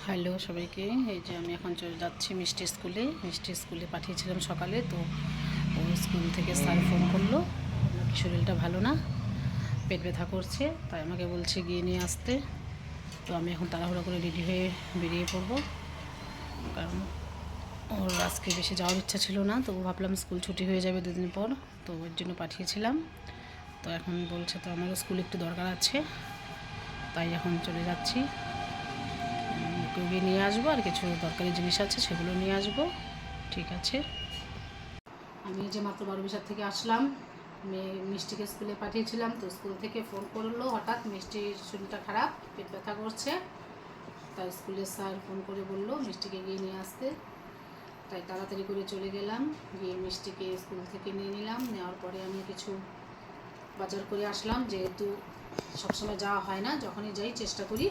Hello সবাইকে। এই যে আমি এখন চলে যাচ্ছি মিষ্টি স্কুলে পাঠিয়েছিলাম সকালে। তো ও স্কুল থেকে স্যার ফোন করলো, কি শরীরটা ভালো না, পেট ব্যথা করছে, তাই আমাকে বলছে গিয়ে নিয়ে আসতে। তো আমি এখন তাড়াহুড়ো করে রেডি হয়ে বেরিয়ে পড়বো, কারণ ওর আজকে বেশি যাওয়ার ইচ্ছা ছিল না। তো ভাবলাম স্কুল ছুটি হয়ে যাবে দুদিন পর, তো ওর জন্য পাঠিয়েছিলাম। তো এখন বলছে তো আমারও স্কুল একটু দরকার আছে, তাই এখন চলে যাচ্ছি। গিয়ে নিয়ে আসবো, আর কিছু দরকারি জিনিস আছে সেগুলো নিয়ে আসবো। ঠিক আছে। আমি যে মাত্র বারোবিশার থেকে আসলাম, মিষ্টিকে স্কুলে পাঠিয়েছিলাম। তো স্কুল থেকে ফোন করলো হঠাৎ, মিষ্টির শরীরটা খারাপ, পেট ব্যথা করছে। তাই স্কুলের স্যার ফোন করে বললো মিষ্টিকে গিয়ে নিয়ে আসতে। তাই তাড়াতাড়ি করে চলে গেলাম, গিয়ে মিষ্টিকে স্কুল থেকে নিয়ে নিলাম। নেওয়ার পরে আমি কিছু বাজার করে আসলাম, যেহেতু সবসময় যাওয়া হয় না, যখনই যাই চেষ্টা করি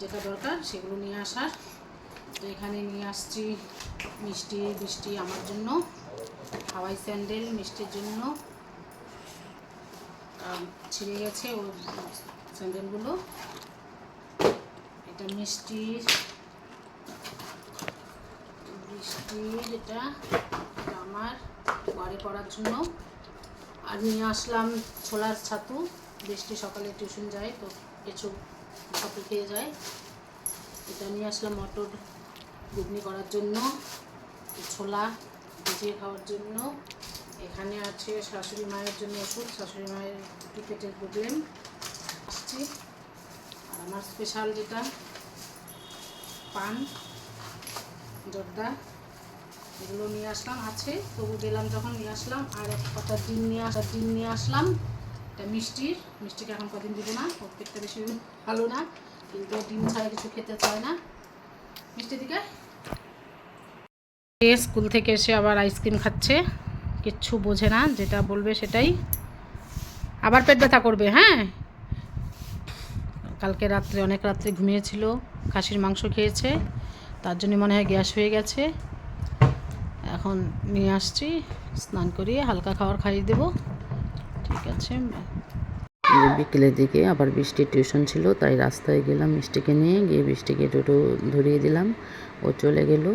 যেটা দরকার সেগুলো নিয়ে আসার। তো এখানে নিয়ে আসছি বৃষ্টি আমার জন্য, হাওয়াই স্যান্ডেল মিষ্টির জন্য, ছিঁড়ে গেছে ও স্যান্ডেলগুলো। এটা বৃষ্টির এটা আমার ঘরে পড়ার জন্য। আর নিয়ে আসলাম ছোলার ছাতু, বৃষ্টি সকালে টিউশন যায় তো কিছু ছাতু খেয়ে যায়। এটা নিয়ে আসলাম মটর ঘুগনি করার জন্য, ছোলা ভিজিয়ে খাওয়ার জন্য। এখানে আছে শাশুড়ি মায়ের জন্য ওষুধ, শাশুড়ি মায়ের একটু পেটের প্রবলেম আসছে। আর আমার স্পেশাল যেটা পান জর্দা, এগুলো নিয়ে আসলাম, আছে তবু দিলাম যখন নিয়ে আসলাম। আর এক কটা ডিম নিয়ে আসলাম। এটা মিষ্টিকে এখন কদিন দিব না, ওর পেটটা বেশি ভালো না, কিন্তু ডিম ছাড়া কিছু খেতে চায় না। মিষ্টি দিকে স্কুল থেকে এসে আবার আইসক্রিম খাচ্ছে, কিচ্ছু বোঝে না, যেটা বলবে সেটাই। আবার পেট ব্যথা করবে। হ্যাঁ, কালকে রাত্রে অনেক রাত্রে ঘুমিয়েছিল, খাসির মাংস খেয়েছে, তার জন্য মনে হয় গ্যাস হয়ে গেছে। এখন নিয়ে আসছি, স্নান করিয়ে হালকা খাবার খাইয়ে দেবো। ঠিক আছে। বিকেলের দিকে আবার বৃষ্টির টিউশন ছিল, তাই রাস্তায় গেলাম মিষ্টিকে নিয়ে, গিয়ে বৃষ্টিকে টোটো ধরিয়ে দিলাম, ও চলে গেল।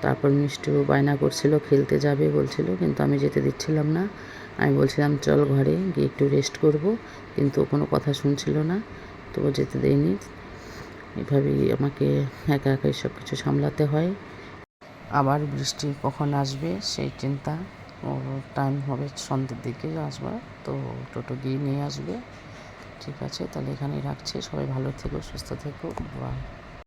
তারপর মিষ্টিও বায়না করছিল, খেলতে যাবে বলছিল, কিন্তু আমি যেতে দিচ্ছিলাম না। আমি বলছিলাম চল ঘরে গিয়ে একটু রেস্ট করব, কিন্তু ও কোনো কথা শুনছিল না, তো ও যেতে দেয়নি। এভাবেই আমাকে একা একাই সব কিছু সামলাতে হয়। আবার বৃষ্টি কখন আসবে সেই চিন্তা, ওর টাইম হবে সন্ধ্যের দিকে আসবার, তো টোটো গিয়ে নিয়ে আসবে। ঠিক আছে, তাহলে এখানেই রাখছি। সবাই ভালো থেকো, সুস্থ থেকো, বাই।